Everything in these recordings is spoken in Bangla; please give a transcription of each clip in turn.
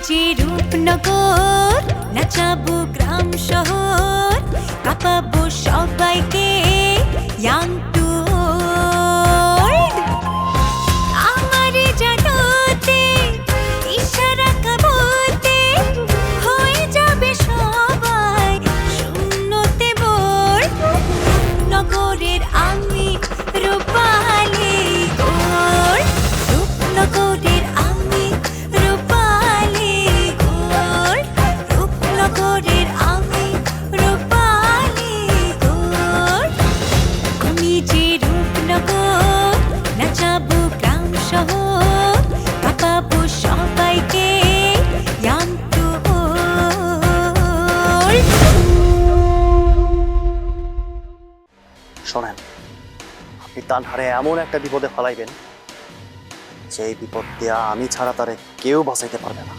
যে রূপনগর, নাচাবো গ্রাম শহর, কাঁপাবো সবাইকে ইয়াং টু ওল্ড। আমারে জানাতে ইশারা কাবতে হয়ে যাবে সবাই শূন্যতে বোর। নগরের আমি রূপালী গোর, রূপনগরের আমি রূপালী গোর, রূপনগরের আমি রূপালী গোর। আমি যে রূপনগর, নাচাবো গ্রাম শহর, কাঁপাবো সবাইকে ইয়াং টু ওল্ড। শোনেন, আপনি তানহারে এমন একটা বিপদে ফেলাইবেন যে বিপদ দেয়া আমি ছাড়া তারে কেউ বাঁচাইতে পারবে না।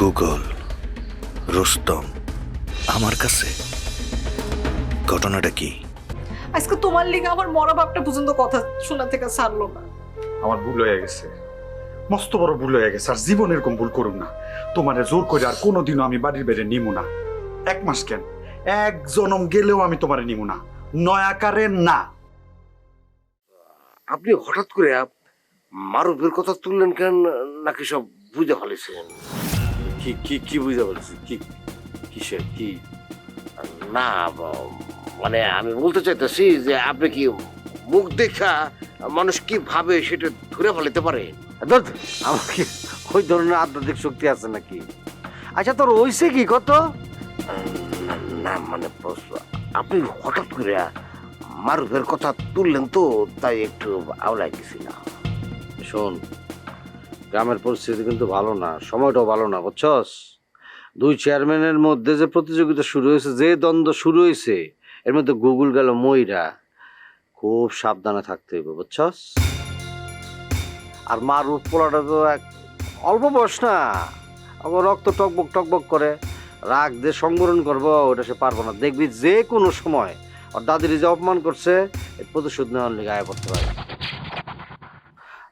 গুগল, রুস্তম আমার কাছে। ঘটনাটা কি? আজকে তোমার লিগে আমার মরা বাপটা পর্যন্ত কথা শোনা থেকে ছাড়লো না। আমার ভুল হয়ে গেছে, মস্ত বড় ভুল হয়ে গেছে। আর জীবন এরকম ভুল করুন না। তোমারে জোর করে আর কোনোদিনও আমি বাড়ির বাইরে নিমু না। 1 মাস কেন, 1 জনম গেলেও আমি তোমারে নিমু না, নয়াকারে না। আপনি হঠাৎ করে মারুফের কথা তুললেন কেন? নাকি সব বুঝে ফেলেছেন? কি কি কি বুঝতে পারছি? কি কিসের কি? না মানে আমি বলতে চাইতেছি যে আপনি কি মুখ দেখা মানুষ কি ভাবে সেটা ধরে ফেলতে পারেন? আমার কি ওই ধরনের আধ্যাত্মিক শক্তি আছে নাকি? আচ্ছা, তোর ওইসে কি কত? না মানে আপনি হঠাৎ করে মারুফের কথা তুললেন তো, তাই একটু আওলাই গেছি না। শোন, গ্রামের পরিস্থিতি কিন্তু ভালো না, সময়টাও ভালো না, বুঝছস? 2 চেয়ারম্যানের মধ্যে যে প্রতিযোগিতা শুরু হয়েছে, যে দ্বন্দ্ব শুরু হয়েছে, এর মধ্যে গুগল গেল মইরা। খুব সাবধানে থাকতে হইব, বুঝছস? আর মারুফ পোলাটা তো অল্প বয়স না, আবার রক্ত টকবক টকবক করে, রাগ দিয়ে সংবরণ করবো ওটা সে পারবো না। দেখবি যে কোনো সময় ওর দাদির যে অপমান করছে এর প্রতিশোধ নেওয়ার লিগে আয় করতে পারে।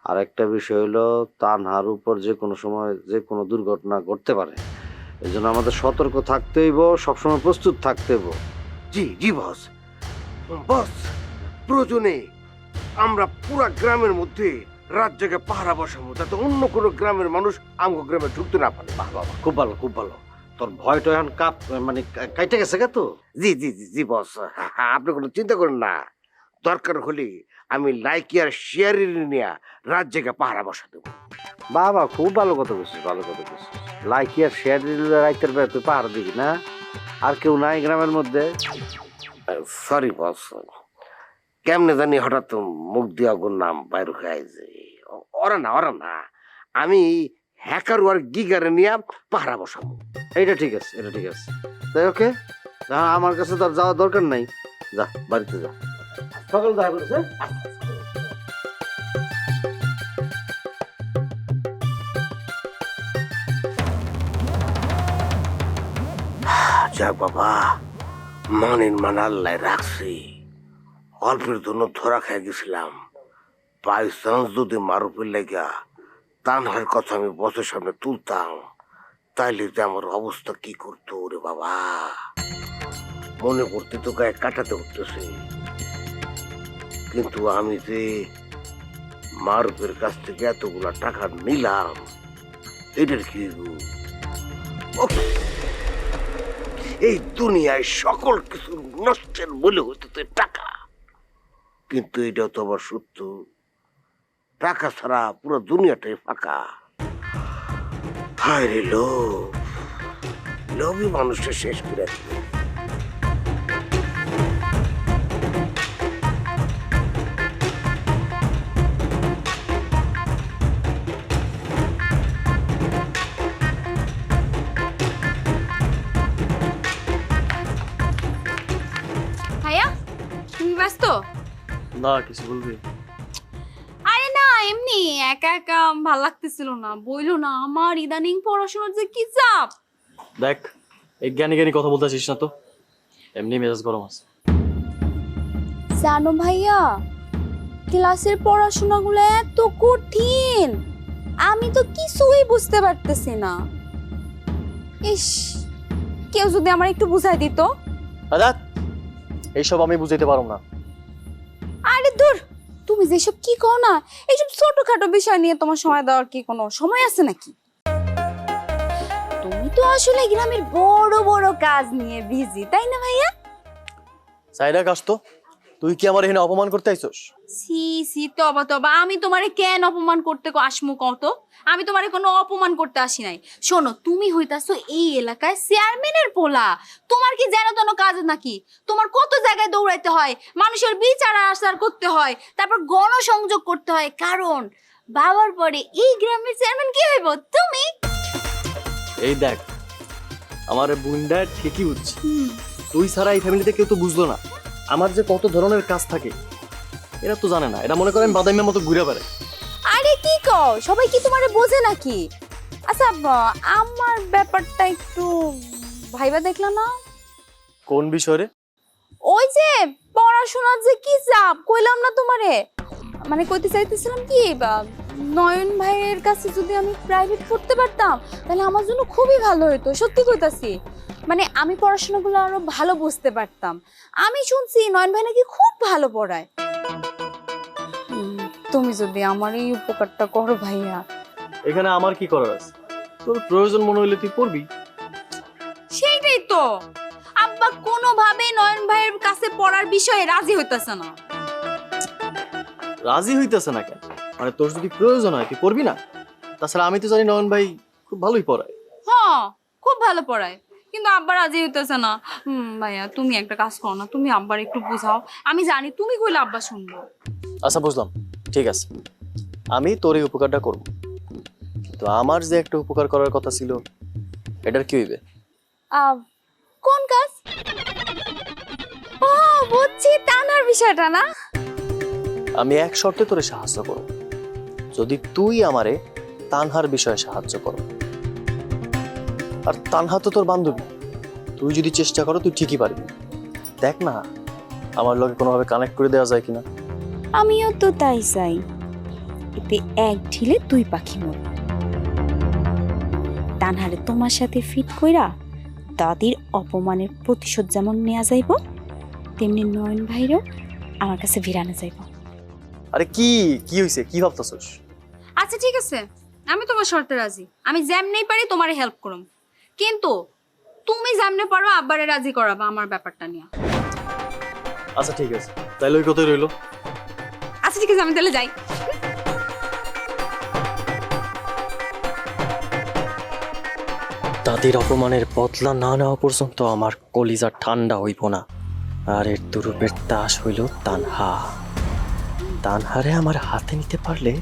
আর একটা বিষয় হলো, তানহার উপর যে কোনো সময় যে কোনো দুর্ঘটনা ঘটতে পারে, এই জন্য আমাদের সতর্ক থাকতে হইব, সবসময় প্রস্তুত থাকতে হইব। জি জি বস, বস প্রয়োজনে আমরা পুরা গ্রামের মধ্যে রাত জেগে পাহারা বসাবো, যাতে অন্য কোনো গ্রামের মানুষ আমগো গ্রামে ঢুকতে না পারে। বাহ বাবা, খুব ভালো, খুব ভালো। তোর ভয়টা এখন মানে কাইটে গেছে গে তো? জি জি জি জি বস, আপনি কোনো চিন্তা করেন না। দরকার হলে আমি লাইকি আর শেয়ারি নিয়ে রাত জেগে পাহারা বসা দেবো। বাবা, খুব ভালো কথা বলছিস, ভালো কথা বলছিস। লাইকি আর শেয়ার রাইতের বেলা তুই পাহাড় দিবি না? আর কেউ নাই গ্রামের মধ্যে? সরি বস, কেমনে জানি হঠাৎ মুখ দিয়া ওর নাম বাইর হয়ে যে। ওরা না, আমি হ্যাকার আর গিগারে নিয়ে পাহারা বসাবো। এইটা ঠিক আছে, এটা ঠিক আছে। তাই ওকে, আমার কাছে তো আর যাওয়ার দরকার নাই। যা, বাড়িতে যা, সকাল দেখা করেছে। যাক বাবা, মানিন মান আল্লাহ রাখছি। অল্পের জন্য ধরা খেয়ে গেছিলাম। বাই চান্স যদি মারুফের লেগা তানহার কথা আমি বসের সামনে তুলতাম, তাইলে যে আমার অবস্থা কি করতো রে বাবা। মনে করতে তো গায়ে কাটাতে উঠতেছে। কিন্তু আমি যে মারুফের কাছ থেকে এতগুলা টাকা নিলাম, এটার কি এই দুনিয়ায় সকল কিছু নষ্টের বলে হইতে টাকা। কিন্তু এটাও তো আবার সত্য, টাকা ছাড়া পুরো দুনিয়াটাই ফাঁকা। হায় রে লোভ, লোভই মানুষটা শেষ করে দিল। ভাইয়া, তুমি ব্যস্ত? না, কিছু বলবি? আরে না, এমনি একা একা ভাল লাগতেছিল না। বইলো না, আমার ইদানিং পড়াশোনার যে কি চাপ। দেখ, এই জ্ঞানী জ্ঞানী কথা বলতেছিস না তো, এমনি মেজাজ গরম আছে। জানো ভাইয়া, ক্লাসের পড়াশোনাগুলো এত কঠিন, আমি তো কিছুই বুঝতে পারতেছি না। ইস, কেউ যদি আমার একটু বুঝাই দিত। দাদা এইসব আমি বুঝাইতে পারবো না। আরে দূর, তুমি যেসব কি কও না, এইসব ছোটখাটো বিষয় নিয়ে তোমার সময় দেওয়ার কি কোনো সময় আছে নাকি? তুমি তো আসলে গ্রামের বড় বড় কাজ নিয়ে বিজি, তাই না ভাইয়া? সাইরা কাজ তো, তুই কি আমার এখানে অপমান করতে আইছস? সি সি, তবা তবা, আমি তোমারে কেন অপমান করতে আসমু কত? আমি তোমারে কোনো অপমান করতে আসি নাই। শোনো, তুমি হইতাছো এই এলাকায় চেয়ারম্যানের পোলা। তোমার কি যেন তেন কাজ নাকি? তোমার কত জায়গায় দৌড়াইতে হয়, মানুষের বিচার আচার করতে হয়, তারপর গণসংযোগ করতে হয়, কারণ বাবার পরে এই গ্রামের চেয়ারম্যান কি হইব? তুমি। এই দেখ, আমার বুনডা ঠিকই বুঝছি, তুই ছাড়া এই ফ্যামিলিতে কেউ তো বুঝলো না আমার যে কত ধরনের কাজ থাকে। এরা তো জানে না, এরা মনে করে আমি বাদামের মতো ঘুরে বেড়াই। আরে কি কও, সবাই কি তোমারে বোঝে নাকি? আচ্ছা, আমার ব্যাপারটা একটু ভাইবা দেখলা না? কোন বিষয়ে রে? ওই যে পড়াশোনার যে কি চাপ, কইলাম না তোমারে? মানে কইতে চাইতেছিলাম কি, নয়ন ভাইয়ের কাছে যদি আমি প্রাইভেট পড়তে পারতাম তাহলে আমার জন্য খুবই ভালো হতো, সত্যি কইতাছি। মানে আমি পড়াশোনাগুলো আরো ভালো বুঝতে পারতাম। আমি শুনছি নয়ন ভাই নাকি খুব ভালো পড়ায়। তুমি যদি আমার এই উপকারটা করো ভাইয়া। এখানে আমার কি করার আছে? তোর প্রয়োজন মনে হইলে তুই পড়বি। সেইটাই তো, আব্বা কোনোভাবেই নয়ন ভাইয়ের কাছে পড়ার বিষয়ে রাজি হইতাছে না। রাজি হইতেছে না কেন? মানে তোর যদি প্রয়োজন হয় তুই পড়বি না? তাছাড়া আমি তো জানি নয়ন ভাই খুব ভালোই পড়ায়। হ্যাঁ, খুব ভালো পড়ায়, কিন্তু আব্বা রাজি হইতেছে না। ভাইয়া, তুমি একটা কাজ করো না, তুমি আব্বার একটু বুঝাও। আমি জানি তুমি কইলে আব্বা শুনবো। আচ্ছা বুঝলাম, ঠিক আছে, আমি তোর এই উপকারটা করব, কিন্তু আমার যে একটা উপকার করার কথা ছিল এটার কি হইবে? কোন কাজ? ও বুঝছি, টানার বিষয়টা না? আমি এক শর্তে তোরে সাহায্য করব, যদি তুই আমারে তানহার বিষয়ে সাহায্য করো। আর তানহা তো তোর বান্ধবী, তুই যদি চেষ্টা করো তুই ঠিকই পারবি। দেখ না আমার লগে কোনোভাবে কানেক্ট করে দেওয়া যায় কিনা। আমিও তো তাই চাই, এতে এক ঢিলে দুই পাখি মর। তানহারে তোমার সাথে ফিট কইরা দাদির অপমানের প্রতিশোধ যেমন নেওয়া যাইব, তেমনি নয়ন ভাইরও আমার কাছে ভিড়ানো যাইব। আরে কি কি হইছে, কি ভাবতেছস? আচ্ছা ঠিক আছে, আমি তোমার শর্তে রাজি। আমি যেমনি পারি তোমারে হেল্প করুম, কিন্তু তুমি যেমনি পারো আব্বারে রাজি করাবা আমার ব্যাপারটা নিয়ে। আচ্ছা ঠিক আছে, তাইলে ওই কথাই রইলো। আচ্ছা ঠিক আছে, আমি তাহলে যাই। দাদির অপমানের বদলা না নেওয়া পর্যন্ত আমার কলিজা ঠান্ডা হইব না। আর এর দুরূপের তাস হইল তানহা। তানহারে আমার হাতে নিতে পারলে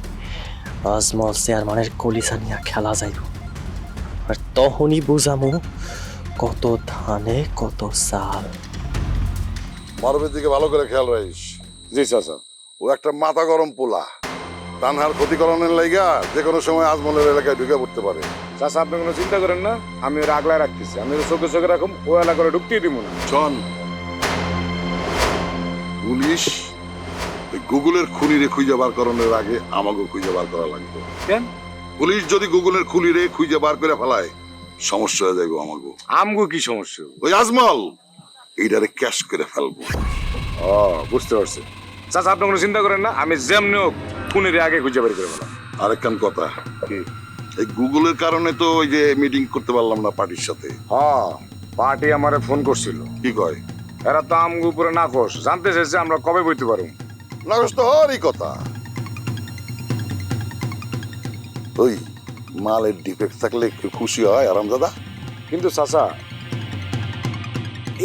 আজমল চেয়ারম্যানের কলিজা নিয়ে খেলা যাইব, আর তখনই বুঝামু কত ধানে কত চাল। মারবের দিকে ভালো করে খেয়াল রাখিস। জি চাচা, ও একটা মাথা গরম পোলা, তানহার ক্ষতিকরণের লাইগা যে কোনো সময় আজমলের এলাকায় ঢুকে পড়তে পারে। চাচা, আপনি কোনো চিন্তা করেন না, আমি ওর আগলায় রাখতেছি। আমি ওর চোখে চোখে রাখুন, ও এলাকায় ঢুকতেই দিব না। শোন, পুলিশ ওই গুগলের খুনিরে খুঁজে বার করানোর আগে আমাকে খুঁজে বার করা লাগবে। কেন? পুলিশ যদি গুগলের খুনিরে খুঁজে বার করে ফেলায় সমস্যা হয়ে যাবে আমাকে। আমগো কি সমস্যা? ওই আজমল এইটারে ক্যাশ করে ফেলবো। ও, বুঝতে পারছি। চাচা, আপনি কোনো চিন্তা করেন না, আমি যেমনি হোক খুনির আগে খুঁজে বের করে ফেলাম। আরেকখান কথা, কি? এই গুগলের কারণে তো ওই যে মিটিং করতে পারলাম না পার্টির সাথে। হ্যাঁ, পার্টি আমারে ফোন করছিল। কি কয়? এরা তো আমগো উপরে নাকশ, জানতে চাইছে আমরা কবে বইতে পারবো। নাকশ তো হওয়ারই কথা। ওই মালের ডিফেক্ট থাকলে একটু খুশি হয় আরামদাদা। কিন্তু চাচা,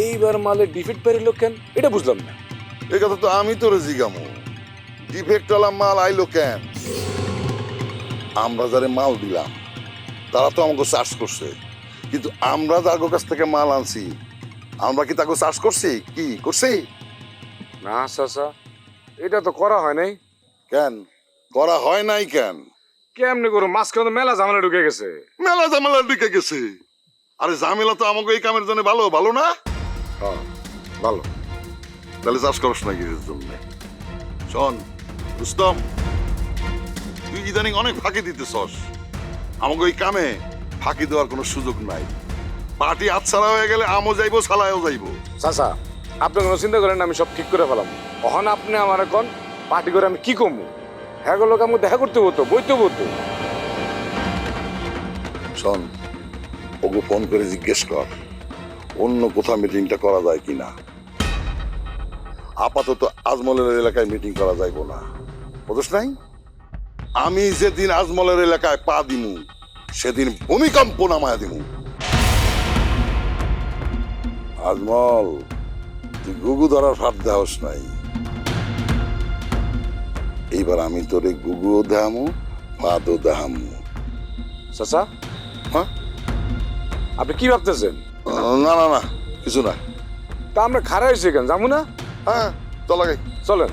এইবার মালের ডিফিট পেরিল কেন, এটা বুঝলাম না। এই কথা তো আমি তোর জিগামু, ডিফেক্টওয়ালা মাল আইলো কেন? আমরা যারে মাল দিলাম তারা তো আমাকে চার্জ করছে, কিন্তু আমরা যার কাছ থেকে মাল আনছি আমরা কি তাকে চার্জ করছি? কি করছি? না চাচা, এটা তো করা হয় নাই। কেন করা হয় নাই? কেন কেমনি করো, মাঝখানে তো মেলা ঝামেলা ঢুকে গেছে। মেলা ঝামেলা ঢুকে গেছে? আরে ঝামেলা তো আমাকে এই কামের জন্য ভালো ভালো না? হ্যাঁ, ভালো। তাহলে চাষ করস না কিসের জন্য? শোন রুস্তম, তুই ইদানিং অনেক ফাঁকি দিতেছস। আমাকে ওই কামে ফাঁকি দেওয়ার কোনো সুযোগ নাই। পার্টি আচ্ছাড়া হয়ে গেলে আমও যাইবো, সালায়ও যাইবো। চাচা আপনি কোনো চিন্তা করেন না, আমি সব ঠিক করে ফেলাম। তখন আপনি আমার এখন পার্টি করে আমি কি করবো? হ্যাঁ লোক আমাকে দেখা করতে হতো, বইতে হতো। শোন, ওকে ফোন করে জিজ্ঞেস কর অন্য কোথাও মিটিংটা করা যায় কিনা। আপাতত আজমলের এলাকায় মিটিং করা যাইবো না, বুঝছ নাই? আমি যেদিন আজমলের এলাকায় পা দিমু সেদিন ভূমিকম্প নামায়া দিমু। আজমল, তুই গুগু ধরার ফাঁদ দেওয়াস নাই। এইবার আমি তোরে গুগুও দেহামু, ফাঁদও দেহামু। চাচা হ্যাঁ, আপনি কি ভাবতেছেন? না না না, কিছু না। তা আমরা খারাপ হয়েছি কেন, যাবো না? হ্যাঁ, চল আগে চলেন।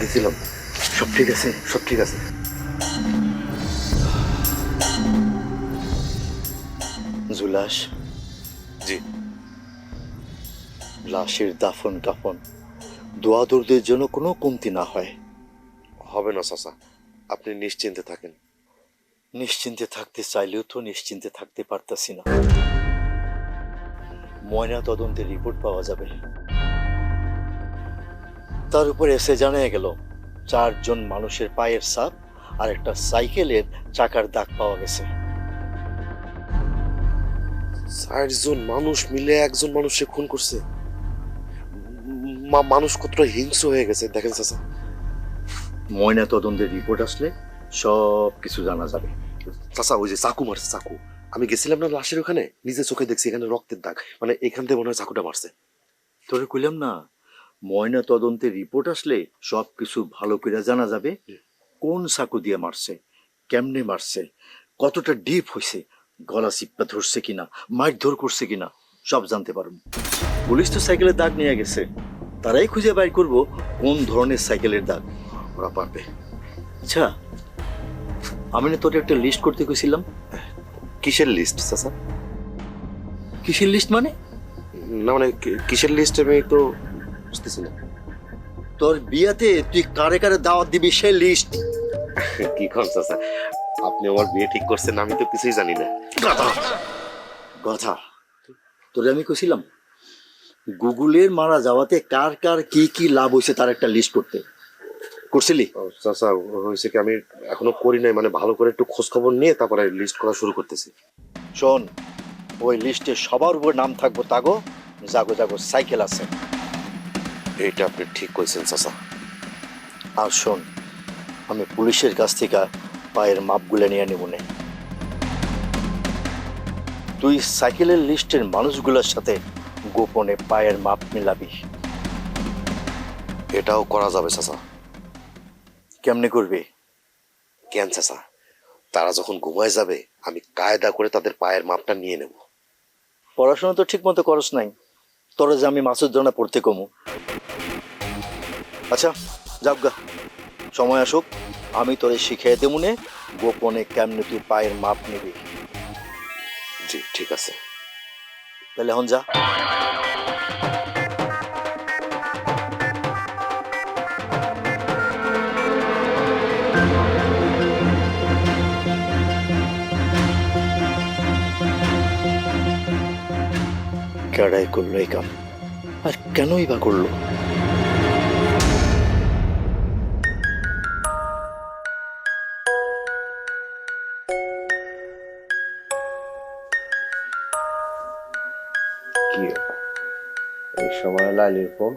গেছিলাম, সব ঠিক আছে, সব ঠিক আছে। জুলাস, জি। লাশের দাফন কাফন দোয়াদুরদের জন্য কোনো কমতি না হয়। হবে না চাচা, আপনি নিশ্চিন্তে থাকেন। নিশ্চিন্তে থাকতে চাইলেও তো নিশ্চিন্তে থাকতে পারতাছি না। ময়না তদন্তের রিপোর্ট পাওয়া যাবে, তার উপর এসে জানা গেল 4 জন মানুষের পায়ের ছাপ আর একটা সাইকেলের চাকার দাগ পাওয়া গেছে। 4 জন মানুষ মিলে একজন মানুষকে খুন করছে। মানুষ কতটা হিংস্র হয়ে গেছে দেখেন চাচা। ময়না তদন্তের রিপোর্ট আসলে সব কিছু জানা যাবে। চাচা ওই যে চাকু মারছে, চাকু, আমি গেছিলাম না লাশের ওখানে, নিজে চোখে দেখছি এখানে রক্তের দাগ, মানে এখান থেকে মনে হয় চাকুটা মারছে। তোরে কইলাম না, ময়না তদন্তের রিপোর্ট আসলে সব কিছু ভালো করে জানা যাবে। কোন চাকু দিয়ে মারছে, কেমনে মারছে, কতটা ডিপ হয়েছে, গলা চিপ্পা ধরছে কিনা, মারধর করছে কিনা, সব জানতে পারবো। পুলিশ তো সাইকেলের দাগ নিয়ে গেছে, তারাই খুঁজে বাইর করবো কোন ধরনের সাইকেলের দাগ। ওরা পারবে। আচ্ছা, আমি না তোর একটা লিস্ট করতে কইছিলাম। কিসের লিস্ট চাচা? কিসের লিস্ট মানে? না মানে কিসের লিস্ট আমি তো বুঝতেছি না। তোর বিয়াতে তুই কারে কারে দাওয়াত দিবি সেই লিস্ট। কি কোন চাচা, আপনি আমার বিয়ে ঠিক করছেন, আমি তো কিছুই জানি না। কথা তোরে আমি কইছিলাম গুগলের মারা যাওয়াতে কার কার কি কি লাভ হয়েছে তার একটা লিস্ট করতে। করছিলি? চাচা হয়েছে কি, আমি এখনো করি নাই, মানে ভালো করে একটু খোঁজ খবর নিয়ে তারপরে লিস্ট করা শুরু করতেছি। শোন, ওই লিস্টে সবার উপর নাম থাকবো তাগো জাগো জাগো সাইকেল আছে। এইটা আপনি ঠিক কইছেন চাচা। আর শোন, আমি পুলিশের কাছ থেকে পায়ের মাপগুলো নিয়ে নেব না। তুই সাইকেলের লিস্টের মানুষগুলোর সাথে গোপনে পায়ের মাপ মিলাবি। এটাও করা যাবে চাচা। কেমনে করবি? কেন চাচা, তারা যখন ঘুমায় যাবে আমি কায়দা করে তাদের পায়ের মাপটা নিয়ে নেব। পড়াশোনা তো ঠিক মতো করস নাই, তোরা যে আমি মাসুদ জানা পড়তে কমু। আচ্ছা যাবগা, সময় আসুক আমি তোরে শিখিয়ে দেবুনে গোপনে কেমনে তুই পায়ের মাপ নিবি। জি ঠিক আছে। তাহলে এখন যা। কেডাই করলো এই কাম, আর কেনই বা করলো? কি এই সময় লাইলির ফোন?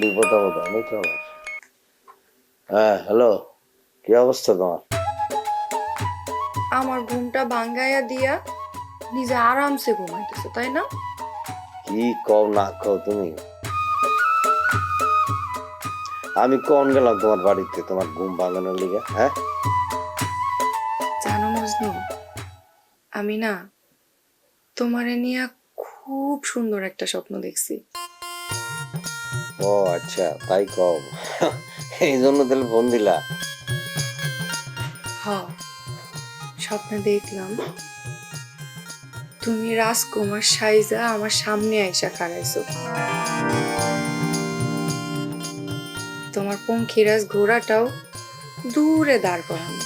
বিপদ আপদ নেই তো আমার। হ্যাঁ হ্যালো, কি অবস্থা তোমার? আমার ঘুমটা ভাঙ্গাইয়া দিয়া নিজে আরামসে ঘুমাইতেছো তাই না? কি কও না কও তুমি? আমি কোন গেলাম তোমার বাড়িতে তোমার ঘুম ভাঙানোর লিগে? হ্যাঁ, জানো মজনু, আমি না তোমারে নিয়ে খুব সুন্দর একটা স্বপ্ন দেখছি। ও আচ্ছা, তাই কম। এই জন্য তাহলে ফোন দিলা? হ, স্বপ্নে দেখলাম তুমি রাজকুমার সাইজা আমার সামনে আইসা খাড়াইছো। তোমার পঙ্খিরাজ ঘোড়াটাও দূরে দাঁড় করানো।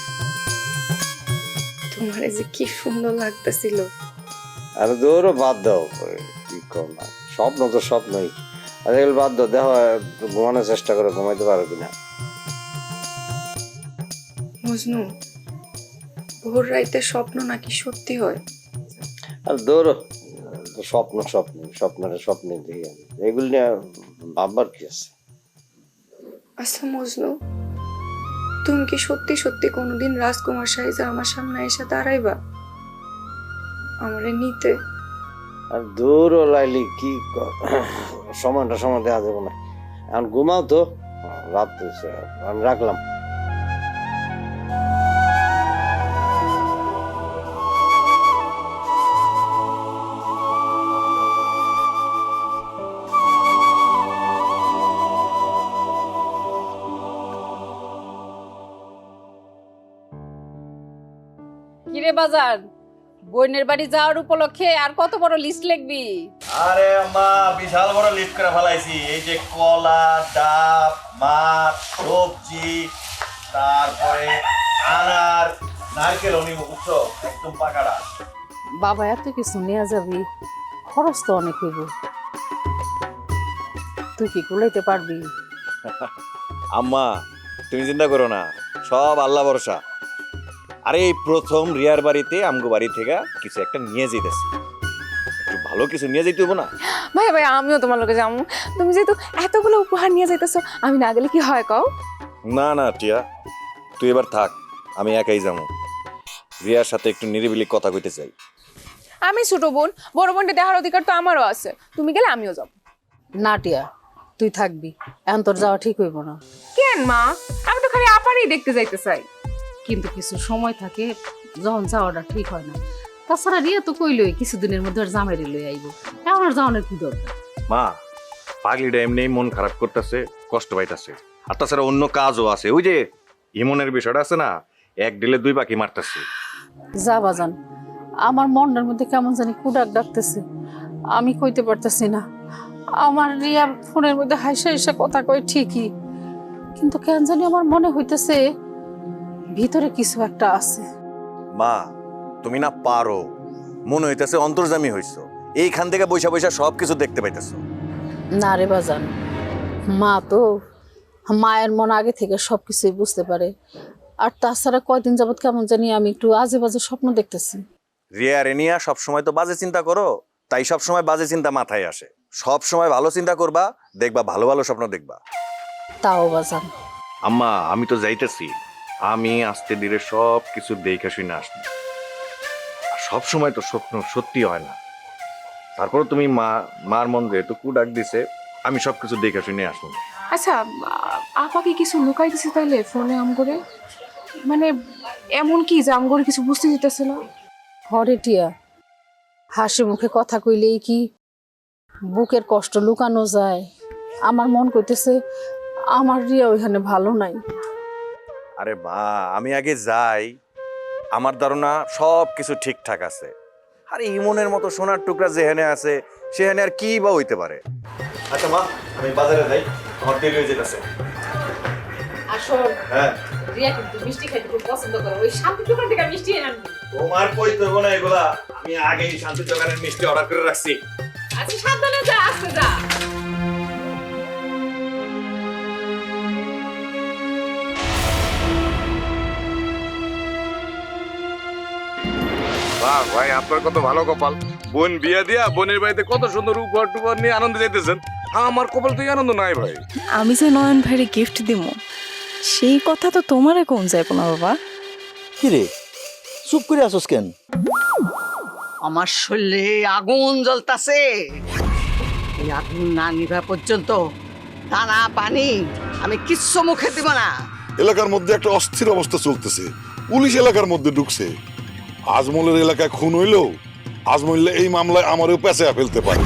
তোমার যে কি সুন্দর লাগতেছিল। আরে দৌড়ো, বাদ দাও, কি কর না, স্বপ্ন তো স্বপ্নই। আরে বাদ দাও, দেখো ঘুমানোর চেষ্টা করো, ঘুমাইতে পারো কিনা। মজনু, ভোর রাইতে স্বপ্ন নাকি সত্যি হয়? আর দৌড়ো, স্বপ্ন স্বপ্ন, স্বপ্নের স্বপ্নে দিয়ে এগুলি নিয়ে ভাববার কি আছে? আচ্ছা মজনু, তুমি কি সত্যি সত্যি কোনোদিন রাজকুমার সাইজা আমার সামনে এসে দাঁড়াইবা আমারে নিতে? আর দৌড়ো লাইলি, কি সময়টা সময় দেওয়া যাবে না। এখন ঘুমাও তো, রাত হয়েছে, আমি রাখলাম। কিরে বাজার, বোনের বাড়ি যাওয়ার উপলক্ষে আর কত বড় লিস্ট লিখবি? আরে আম্মা, বিশাল বড় লিস্ট করে ফেলাইছি। এই যে কলা, ডাব, মাছ, সবজি, তারপরে আনার, নারকেল, নিব, বুঝছো, একদম পাকাড়া। বাবা, এত কিছু নেওয়া যাবি, খরচ তো অনেক হইব, তুই কি কুলাইতে পারবি? আম্মা, তুমি চিন্তা করো না, সব আল্লাহ ভরসা। আরে এই প্রথম রিয়ার বাড়িতে আমগো বাড়ি থেকে কিছু একটা নিয়ে যেতেছি, একটু ভালো কিছু নিয়ে যেতে হবো না? ভাই ভাই, আমিও তোমার লোকে যাবো। তুমি যেহেতু এতগুলো উপহার নিয়ে যাইতেছো, আমি না গেলে কি হয় কও? না না টিয়া, তুই এবার থাক, আমি একাই যাবো। রিয়ার সাথে একটু নিরিবিলি কথা কইতে চাই। আমি ছোট বোন, বড় বোনটা দেখার অধিকার তো আমারও আছে। তুমি গেলে আমিও যাবো। না টিয়া, তুই থাকবি, এখন তোর যাওয়া ঠিক হইব না। কেন মা, আমি তো খালি আপারই দেখতে যাইতে চাই। কিন্তু কিছু সময় থাকে যখন যাওয়াটা ঠিক হয় না। তাছাড়া রিয়া তো কইলই কিছুদিনের মধ্যে আর জামাইরে লই আইব, এখন আর যাওয়ানোর কি দরকার? মা, পাগলিটা এমনি মন খারাপ করতেছে, কষ্ট পাইতেছে, আর তাছাড়া অন্য কাজও আছে। ওই যে ইমনের বিষয়টা আছে না, এক ডিলে দুই পাখি মারতেছে। যা বাজান, আমার মনের মধ্যে কেমন জানি কুডাক ডাকতেছে, আমি কইতে পারতেছি না। আমার রিয়া ফোনের মধ্যে হাইসা হাইসা কথা কয় ঠিকই, কিন্তু কেন জানি আমার মনে হইতেছে ভিতরে কিছু একটা আছে। মা, তুমি না পারো, মনে হইতেছে অন্তর্জামী হইছো, এইখান থেকে বৈশা বৈশা সবকিছু দেখতে পাইতেছো। না রে বাজান, মা তো, মায়ের মন আগে থেকে সবকিছুই বুঝতে পারে। আর তাছাড়া কয়দিন যাবত কেমন জানি আমি একটু আজে বাজে স্বপ্ন দেখতেছি। রিয়া রেনিয়া সবসময় তো বাজে চিন্তা করো, তাই সবসময় বাজে চিন্তা মাথায় আসে। সব সময় ভালো চিন্তা করবা, দেখবা ভালো ভালো স্বপ্ন দেখবা। তাও বাজান, আম্মা, আমি তো যাইতেছি, আমি আস্তে ধীরে সব কিছু দেখে শুনে আসবো। সব সময় তো স্বপ্ন সত্যি হয় না। তারপর তুমি মার মন যেহেতু কুডাক দিছে, আমি সবকিছু দেখে শুনে আসবো। আচ্ছা, আপাকে কিছু লুকাই দিছে তাইলে ফোনে আম করে? মানে এমন কি যে আম করে কিছু বুঝতে দিতেছে না? হরে টিয়া, হাসি মুখে কথা কইলেই কি বুকের কষ্ট লুকানো যায়? আমার মন কইতেছে আমার রিয়া ওইখানে ভালো নাই। আরে মা, আমি আগে যাই, আমার ধারণা সব কিছু ঠিকঠাক আছে। আরে ইমনের মতো সোনার টুকরা যেখানে আছে সেখানে আর কি বা হইতে পারে। আচ্ছা মা, আমি বাজারে যাই, আমার দেরি হয়ে যেতেছে। আসল হ্যাঁ, রিয়া কিন্তু মিষ্টি খাইতে খুব পছন্দ করে, ওই শান্তি দোকান থেকে মিষ্টি এনে আনবি। তোমার কইতে হবে না এগুলা, আমি আগেই শান্তি দোকানের মিষ্টি অর্ডার করে রাখছি। আচ্ছা সাবধানে যা, আস্তে যা। বাহ ভাই, আপনার কত ভালো কপাল। বোন বিয়া দিয়া বোনের বাড়িতে কত সুন্দর উপহার টুপহার নিয়ে আনন্দে যাইতেছেন। আমার কপাল তো আনন্দ নাই ভাই। আমি যে নয়ন ভাইরে গিফট দিব সেই কথা তো তোমারে কোন যাইব না বাবা। কি রে, চুপ করে আসোস কেন? আমার শরীরে আগুন জ্বলতাছে, এই আগুন না নিভা পর্যন্ত দানা পানি আমি কিচ্ছু মুখে দিব না। এলাকার মধ্যে একটা অস্থির অবস্থা চলতেছে, পুলিশ এলাকার মধ্যে ঢুকছে। আজমলের এলাকায় খুন হইলেও আজমল এই মামলায় আমারও পেঁচায়া ফেলতে পারে।